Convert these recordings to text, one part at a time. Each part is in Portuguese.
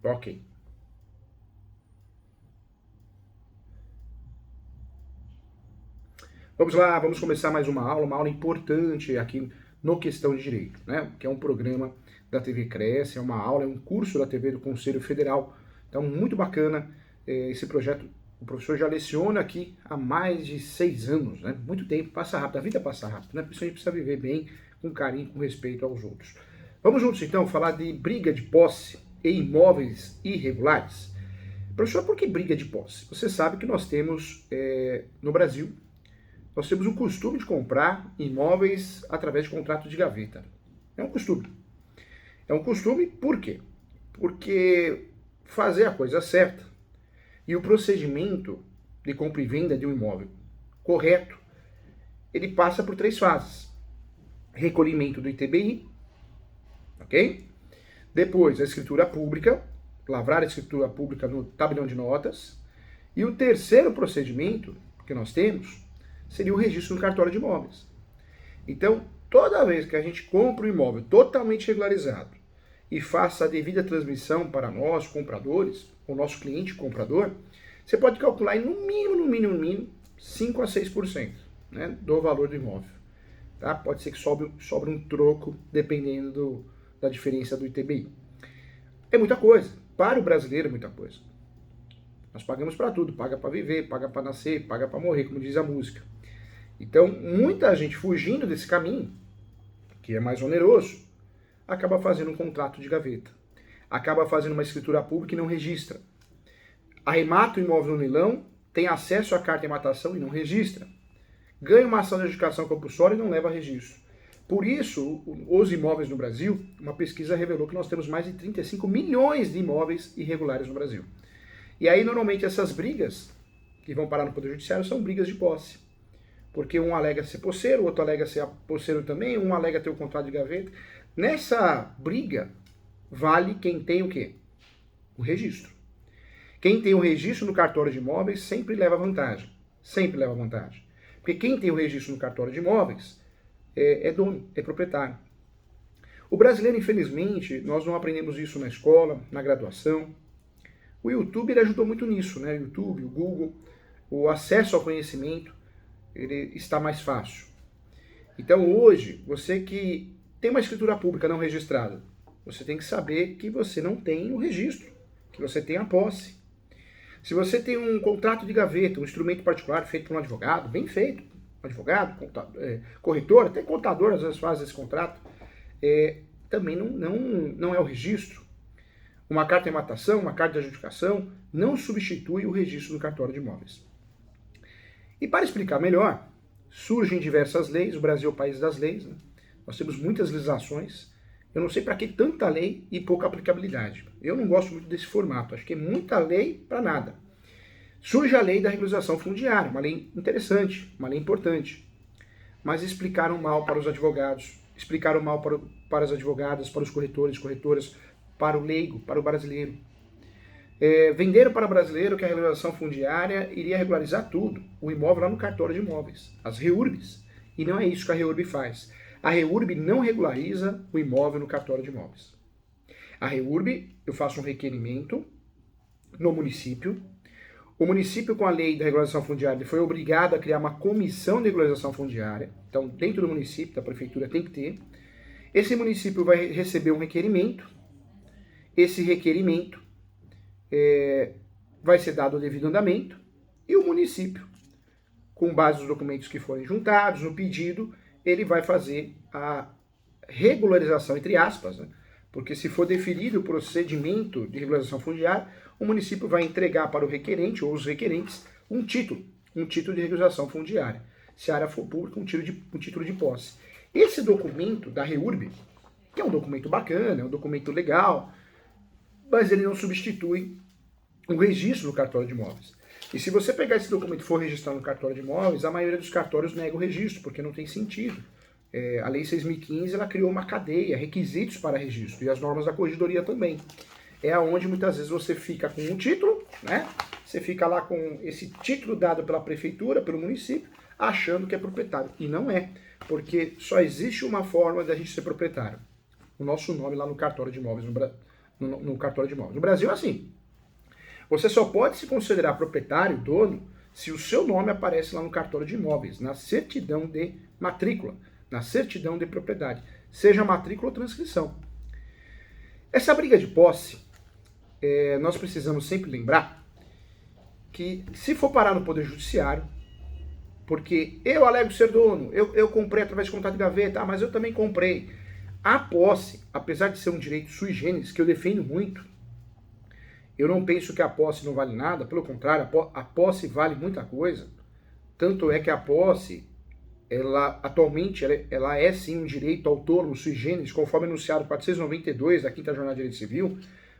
Ok. Vamos lá, vamos começar mais uma aula importante aqui no Questão de Direito, né? Que é um programa da TV Cresce, é uma aula, é um curso da TV do Conselho Federal. Então, muito bacana esse projeto. O professor já leciona aqui há mais de 6 anos, né? Muito tempo, passa rápido, a vida passa rápido, né? Por isso a gente precisa viver bem, com carinho, com respeito aos outros. Vamos juntos, então, falar de briga de posse e imóveis irregulares. Professor, por que briga de posse? Você sabe que nós temos no Brasil, nós temos o costume de comprar imóveis através de contrato de gaveta. É um costume. É um costume por quê? Porque fazer a coisa certa e o procedimento de compra e venda de um imóvel correto, ele passa por 3 fases. Recolhimento do ITBI, ok? Depois a escritura pública, lavrar a escritura pública no tabelião de notas. E o terceiro procedimento que nós temos seria o registro no cartório de imóveis. Então, toda vez que a gente compra um imóvel totalmente regularizado e faça a devida transmissão para nós, compradores, o nosso cliente comprador, você pode calcular no mínimo, 5 a 6%, né, do valor do imóvel. Tá? Pode ser que sobre um troco, dependendo da diferença do ITBI. É muita coisa. Para o brasileiro é muita coisa. Nós pagamos para tudo. Paga para viver, paga para nascer, paga para morrer, como diz a música. Então, muita gente fugindo desse caminho, que é mais oneroso, acaba fazendo um contrato de gaveta. Acaba fazendo uma escritura pública e não registra. Arremata o imóvel no leilão, tem acesso à carta de arrematação e não registra. Ganha uma ação de adjudicação compulsória e não leva a registro. Por isso, os imóveis no Brasil, uma pesquisa revelou que nós temos mais de 35 milhões de imóveis irregulares no Brasil. E aí, normalmente, essas brigas que vão parar no Poder Judiciário são brigas de posse. Porque um alega ser posseiro, o outro alega ser posseiro também, um alega ter o contrato de gaveta. Nessa briga, vale quem tem o quê? O registro. Quem tem o registro no cartório de imóveis sempre leva vantagem. Sempre leva vantagem. Porque quem tem o registro no cartório de imóveis é dono, é proprietário. O brasileiro, infelizmente, nós não aprendemos isso na escola, na graduação. O YouTube ele ajudou muito nisso, né? O YouTube, o Google, o acesso ao conhecimento, ele está mais fácil. Então hoje, você que tem uma escritura pública não registrada, você tem que saber que você não tem o registro, que você tem a posse. Se você tem um contrato de gaveta, um instrumento particular feito por um advogado, bem feito, advogado, corretor, até contador às vezes faz esse contrato, também não é o registro. Uma carta de arrematação, uma carta de adjudicação não substitui o registro no cartório de imóveis. E para explicar melhor, surgem diversas leis, o Brasil é o país das leis, né? Nós temos muitas legislações, eu não sei para que tanta lei e pouca aplicabilidade. Eu não gosto muito desse formato, acho que é muita lei para nada. Surge a lei da regularização fundiária, uma lei interessante, uma lei importante, mas explicaram mal para os advogados, explicaram mal para as advogadas, para os corretores, corretoras, para o leigo, para o brasileiro. Venderam para o brasileiro que a regularização fundiária iria regularizar tudo, o imóvel lá no cartório de imóveis, as REURBs. E não é isso que a REURB faz. A REURB não regulariza o imóvel no cartório de imóveis. A REURB, eu faço um requerimento no município. O município, com a lei da regularização fundiária, foi obrigado a criar uma comissão de regularização fundiária. Então, dentro do município, da prefeitura, tem que ter. Esse município vai receber um requerimento. Esse requerimento vai ser dado o devido andamento e o município, com base nos documentos que forem juntados, no pedido, ele vai fazer a regularização, entre aspas, né? Porque se for definido o procedimento de regularização fundiária, o município vai entregar para o requerente ou os requerentes um título de regularização fundiária. Se a área for pública, um título de posse. Esse documento da REURB, que é um documento bacana, é um documento legal, mas ele não substitui o registro no cartório de imóveis. E se você pegar esse documento e for registrar no cartório de imóveis, a maioria dos cartórios nega o registro, porque não tem sentido. A Lei 6.015 ela criou uma cadeia, requisitos para registro, e as normas da corregedoria também. É onde muitas vezes você fica com um título, né? Você fica lá com esse título dado pela prefeitura, pelo município, achando que é proprietário. E não é, porque só existe uma forma de a gente ser proprietário. O nosso nome lá no cartório de imóveis no cartório de imóveis. No Brasil é assim. Você só pode se considerar proprietário, dono, se o seu nome aparece lá no cartório de imóveis, na certidão de matrícula, na certidão de propriedade, seja matrícula ou transcrição. Essa briga de posse, nós precisamos sempre lembrar que se for parar no Poder Judiciário, porque eu alego ser dono, eu comprei através de contrato de gaveta, mas eu também comprei. A posse, apesar de ser um direito sui generis, que eu defendo muito, eu não penso que a posse não vale nada, pelo contrário, a posse vale muita coisa. Tanto é que a posse, atualmente, ela é sim um direito autônomo sui generis, conforme anunciado 492 da 5ª Jornada de Direito Civil,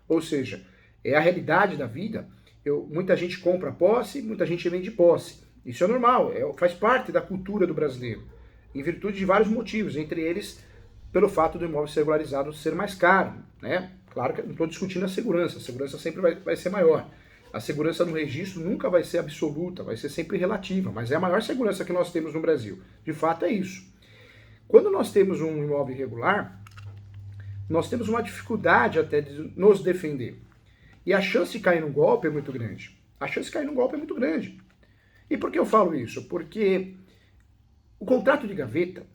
ou seja, é a realidade da vida. Muita gente compra posse, muita gente vende posse. Isso é normal, faz parte da cultura do brasileiro, em virtude de vários motivos, entre eles pelo fato do imóvel ser regularizado ser mais caro, né? Claro que não estou discutindo a segurança sempre vai ser maior. A segurança no registro nunca vai ser absoluta, vai ser sempre relativa, mas é a maior segurança que nós temos no Brasil. De fato é isso. Quando nós temos um imóvel irregular, nós temos uma dificuldade até de nos defender. E a chance de cair num golpe é muito grande. A chance de cair num golpe é muito grande. E por que eu falo isso? Porque o contrato de gaveta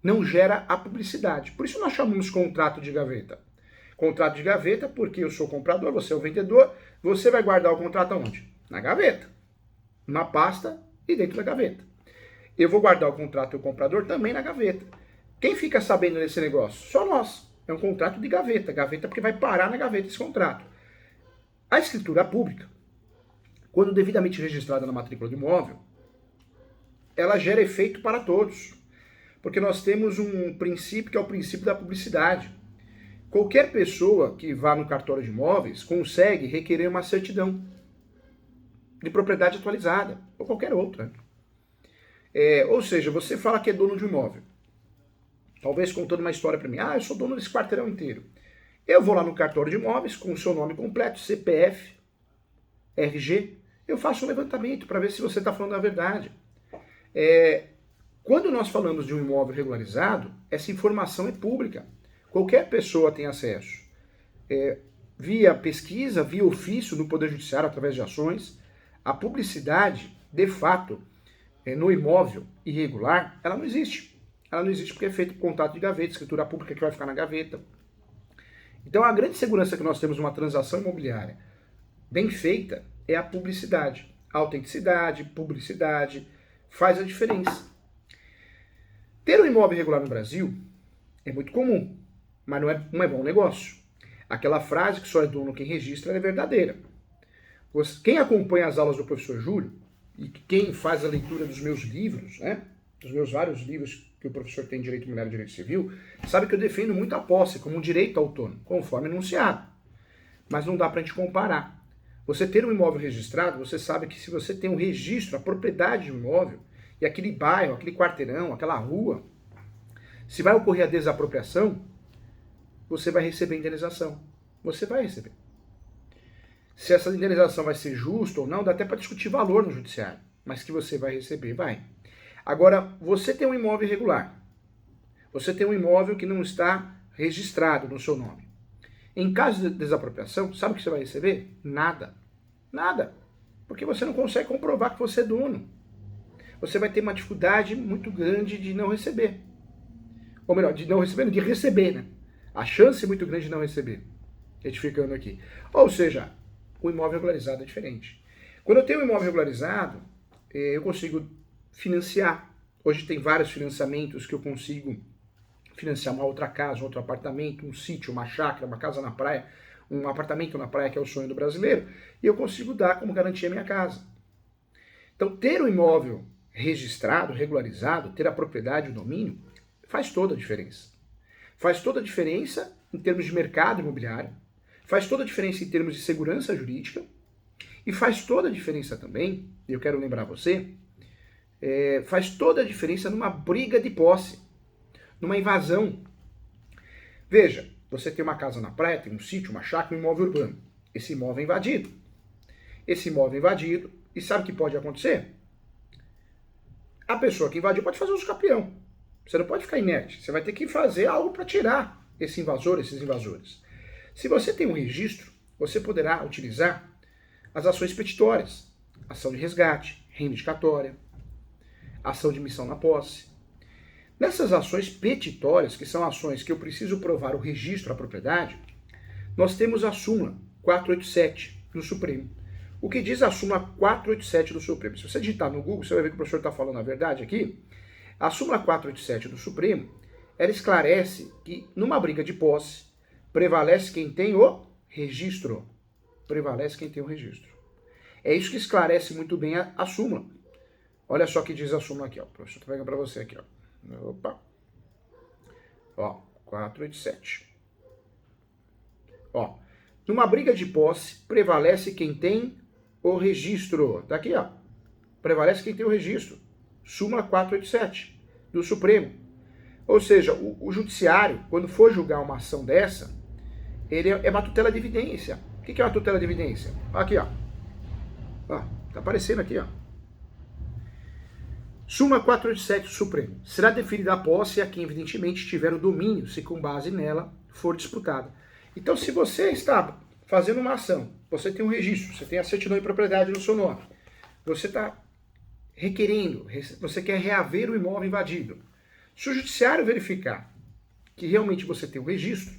não gera a publicidade. Por isso nós chamamos contrato de gaveta. Contrato de gaveta porque eu sou o comprador, você é o vendedor, você vai guardar o contrato aonde? Na gaveta. Na pasta e dentro da gaveta. Eu vou guardar o contrato e o comprador também na gaveta. Quem fica sabendo desse negócio? Só nós. É um contrato de gaveta. Gaveta porque vai parar na gaveta esse contrato. A escritura pública, quando devidamente registrada na matrícula do imóvel, ela gera efeito para todos. Porque nós temos um princípio que é o princípio da publicidade. Qualquer pessoa que vá no cartório de imóveis consegue requerer uma certidão de propriedade atualizada, ou qualquer outra. Ou seja, você fala que é dono de um imóvel, talvez contando uma história para mim. Eu sou dono desse quarteirão inteiro. Eu vou lá no cartório de imóveis com o seu nome completo, CPF, RG, eu faço um levantamento para ver se você está falando a verdade. Quando nós falamos de um imóvel regularizado, essa informação é pública. Qualquer pessoa tem acesso. Via pesquisa, via ofício no Poder Judiciário, através de ações. A publicidade, de fato, no imóvel irregular, ela não existe. Ela não existe porque é feito por contato de gaveta, escritura pública que vai ficar na gaveta. Então a grande segurança que nós temos numa transação imobiliária bem feita é a publicidade. A autenticidade, publicidade, faz a diferença. Ter um imóvel irregular no Brasil é muito comum, mas não é bom negócio. Aquela frase que só é dono quem registra é verdadeira. Quem acompanha as aulas do professor Júlio, e quem faz a leitura dos meus livros, né, dos meus vários livros que o professor tem em Direito Imobiliário e Direito Civil, sabe que eu defendo muito a posse como um direito autônomo, conforme enunciado. Mas não dá para a gente comparar. Você ter um imóvel registrado, você sabe que se você tem um registro, a propriedade de um imóvel, e aquele bairro, aquele quarteirão, aquela rua, se vai ocorrer a desapropriação, você vai receber indenização. Você vai receber. Se essa indenização vai ser justa ou não, dá até para discutir valor no judiciário. Mas que você vai receber, vai. Agora, você tem um imóvel irregular. Você tem um imóvel que não está registrado no seu nome. Em caso de desapropriação, sabe o que você vai receber? Nada. Nada. Porque você não consegue comprovar que você é dono. Você vai ter uma dificuldade muito grande de não receber. Ou melhor, de não receber, de receber, né? A chance é muito grande de não receber. Retificando aqui. Ou seja, o imóvel regularizado é diferente. Quando eu tenho um imóvel regularizado, eu consigo financiar. Hoje tem vários financiamentos que eu consigo financiar uma outra casa, um outro apartamento, um sítio, uma chácara, uma casa na praia, um apartamento na praia, que é o sonho do brasileiro, e eu consigo dar como garantia a minha casa. Então, ter o imóvel registrado, regularizado, ter a propriedade, o domínio, faz toda a diferença. Faz toda a diferença em termos de mercado imobiliário, faz toda a diferença em termos de segurança jurídica, e faz toda a diferença também, e eu quero lembrar você, faz toda a diferença numa briga de posse, numa invasão. Veja, você tem uma casa na praia, tem um sítio, uma chácara, um imóvel urbano. Esse imóvel é invadido. Esse imóvel é invadido, e sabe o que pode acontecer? A pessoa que invadiu pode fazer uso capião. Você não pode ficar inerte. Você vai ter que fazer algo para tirar esse invasor, esses invasores. Se você tem um registro, você poderá utilizar as ações petitórias, ação de resgate, reivindicatória, ação de missão na posse. Nessas ações petitórias, que são ações que eu preciso provar o registro à propriedade, nós temos a súmula 487 do Supremo. O que diz a súmula 487 do Supremo? Se você digitar no Google, você vai ver que o professor está falando a verdade aqui. A súmula 487 do Supremo, ela esclarece que numa briga de posse, prevalece quem tem o registro. Prevalece quem tem o registro. É isso que esclarece muito bem a súmula. Olha só o que diz a súmula aqui, ó. O professor está pegando para você aqui, ó. Opa. Ó, 487. Ó, numa briga de posse, prevalece quem tem o registro. Tá aqui, ó. Prevalece quem tem o registro. Súmula 487 do Supremo. Ou seja, o judiciário, quando for julgar uma ação dessa, ele é uma tutela de evidência. O que é uma tutela de evidência? Aqui, ó. Ó, tá aparecendo aqui, ó. Súmula 487 do Supremo. Será deferida a posse a quem, evidentemente, tiver o domínio, se com base nela for disputada. Então, se você está fazendo uma ação, você tem um registro, você tem a certidão de propriedade no seu nome, você está requerendo, você quer reaver o imóvel invadido. Se o judiciário verificar que realmente você tem um registro,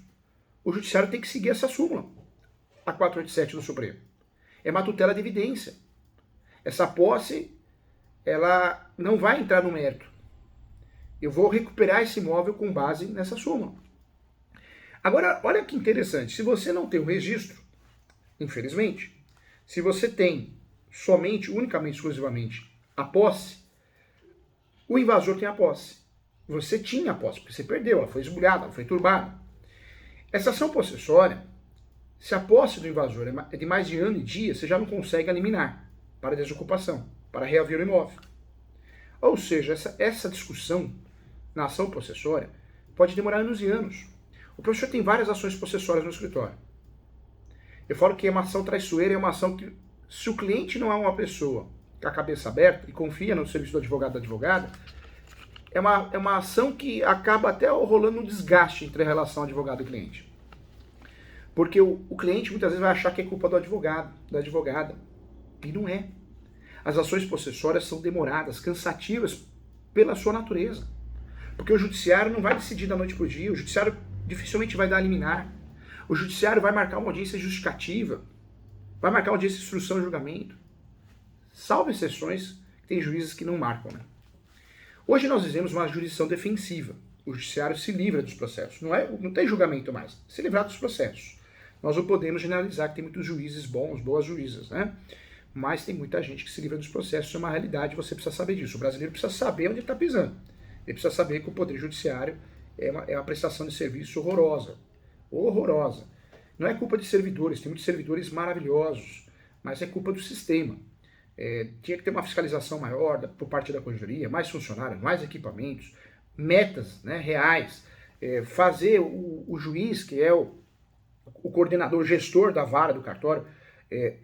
o judiciário tem que seguir essa súmula, a 487 do Supremo. É uma tutela de evidência. Essa posse, ela não vai entrar no mérito. Eu vou recuperar esse imóvel com base nessa súmula. Agora, olha que interessante. Se você não tem o registro, infelizmente, se você tem somente, unicamente, exclusivamente a posse, o invasor tem a posse. Você tinha a posse, porque você perdeu, ela foi esbulhada, ela foi turbada. Essa ação possessória, se a posse do invasor é de mais de ano e dia, você já não consegue eliminar para desocupação, para reaver o imóvel. Ou seja, essa discussão na ação possessória pode demorar anos e anos. O professor tem várias ações possessórias no escritório. Eu falo que uma ação traiçoeira é uma ação que, se o cliente não é uma pessoa com a cabeça aberta e confia no serviço do advogado ou da advogada, é uma ação que acaba até rolando um desgaste entre a relação advogado e cliente. Porque o cliente muitas vezes vai achar que é culpa do advogado, da advogada. E não é. As ações possessórias são demoradas, cansativas pela sua natureza. Porque o judiciário não vai decidir da noite para o dia, o judiciário dificilmente vai dar liminar. O judiciário vai marcar uma audiência justificativa, vai marcar uma audiência de instrução e julgamento. Salvo exceções, tem juízes que não marcam, né? Hoje nós vivemos uma jurisdição defensiva. O judiciário se livra dos processos. Não tem julgamento mais. Se livrar dos processos. Nós não podemos generalizar que tem muitos juízes bons, boas juízas, né? Mas tem muita gente que se livra dos processos. Isso é uma realidade, você precisa saber disso. O brasileiro precisa saber onde ele está pisando. Ele precisa saber que o Poder Judiciário é uma prestação de serviço horrorosa. Horrorosa. Não é culpa de servidores, tem muitos servidores maravilhosos, mas é culpa do sistema. Tinha que ter uma fiscalização maior por parte da Corregedoria, mais funcionários, mais equipamentos, metas, né, reais, fazer o juiz, que é o coordenador, gestor da vara do cartório,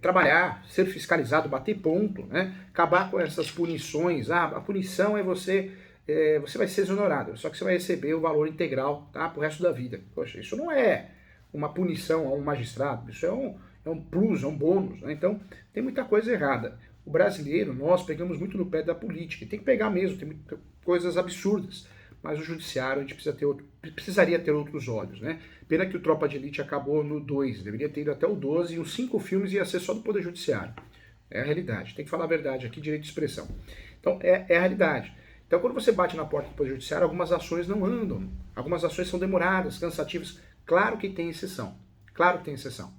trabalhar, ser fiscalizado, bater ponto, né, acabar com essas punições. A punição é você vai ser exonerado, só que você vai receber o valor integral, tá, pro resto da vida. Poxa, isso não é uma punição a um magistrado, isso é um plus, é um bônus, né? Então tem muita coisa errada. O brasileiro, nós pegamos muito no pé da política, e tem que pegar mesmo, tem muitas coisas absurdas, mas o judiciário a gente precisaria ter outros olhos, né? Pena que o Tropa de Elite acabou no 2, deveria ter ido até o 12, e os 5 filmes ia ser só do Poder Judiciário. É a realidade, tem que falar a verdade aqui, direito de expressão. Então é a realidade. Então quando você bate na porta do Poder Judiciário, algumas ações não andam, algumas ações são demoradas, cansativas. Claro que tem exceção, claro que tem exceção.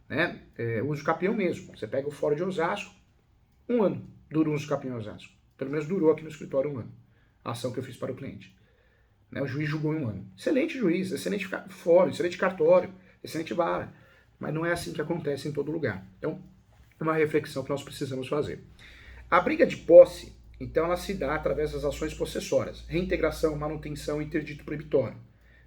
Né? Uso capião mesmo, você pega o Fórum de Osasco, 1 ano dura o uso capião em Osasco. Pelo menos durou aqui no escritório 1 ano, a ação que eu fiz para o cliente. Né? O juiz julgou em 1 ano. Excelente juiz, excelente fórum, excelente cartório, excelente vara. Mas não é assim que acontece em todo lugar. Então, é uma reflexão que nós precisamos fazer. A briga de posse, então, ela se dá através das ações possessórias. Reintegração, manutenção e interdito proibitório.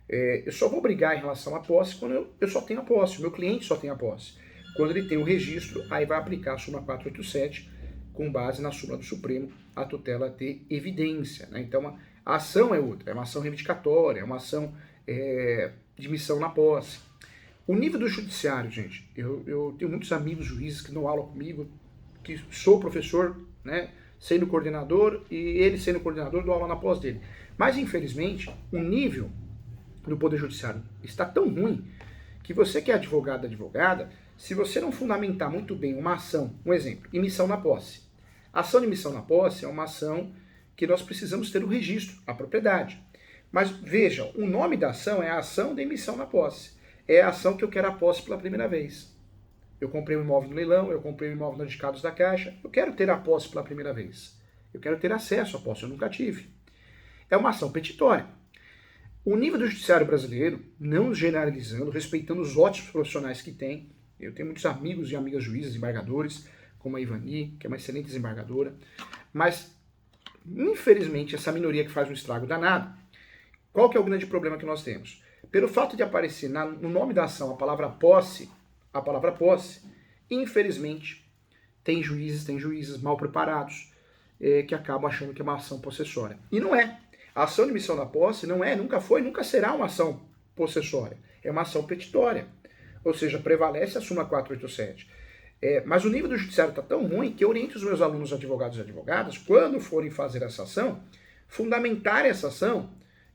Eu só vou brigar em relação à posse quando eu só tenho a posse, o meu cliente só tem a posse. Quando ele tem o registro, aí vai aplicar a súmula 487, com base na súmula do Supremo, a tutela de evidência. Né? Então, a ação é outra, é uma ação reivindicatória, é uma ação de missão na posse. O nível do judiciário, gente, eu tenho muitos amigos juízes que dão aula comigo, que sou professor, né, sendo coordenador, e ele sendo coordenador, dou aula na pós dele. Mas, infelizmente, o nível do Poder Judiciário está tão ruim que você que é advogado, advogada, se você não fundamentar muito bem uma ação, um exemplo, emissão na posse. A ação de emissão na posse é uma ação que nós precisamos ter o registro, a propriedade. Mas veja, o nome da ação é a ação de emissão na posse. É a ação que eu quero a posse pela primeira vez. Eu comprei um imóvel no leilão, eu comprei um imóvel no Indicados da Caixa, eu quero ter a posse pela primeira vez. Eu quero ter acesso à posse, eu nunca tive. É uma ação petitória. O nível do judiciário brasileiro, não generalizando, respeitando os ótimos profissionais que tem, eu tenho muitos amigos e amigas juízes, embargadores, como a Ivani, que é uma excelente desembargadora, mas, infelizmente, essa minoria que faz um estrago danado, qual que é o grande problema que nós temos? Pelo fato de aparecer no nome da ação a palavra posse, infelizmente, tem juízes mal preparados que acabam achando que é uma ação possessória. E não é. A ação de emissão da posse não é, nunca foi, nunca será uma ação possessória. É uma ação petitória. Ou seja, prevalece a súmula 487. Mas o nível do judiciário está tão ruim que eu oriento os meus alunos advogados e advogadas, quando forem fazer essa ação, fundamentar essa ação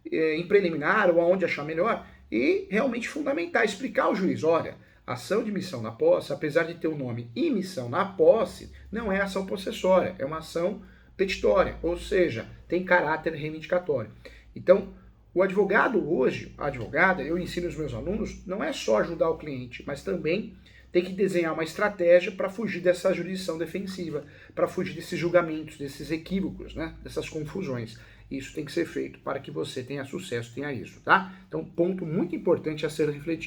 em preliminar ou aonde achar melhor e realmente fundamentar, explicar ao juiz, olha, ação de emissão na posse, apesar de ter o nome emissão na posse, não é ação possessória, é uma ação petitória, ou seja, tem caráter reivindicatório. Então, o advogado hoje, a advogada, eu ensino os meus alunos, não é só ajudar o cliente, mas também tem que desenhar uma estratégia para fugir dessa jurisdição defensiva, para fugir desses julgamentos, desses equívocos, né, dessas confusões. Isso tem que ser feito para que você tenha sucesso, tenha isso, tá? Então, ponto muito importante a ser refletido.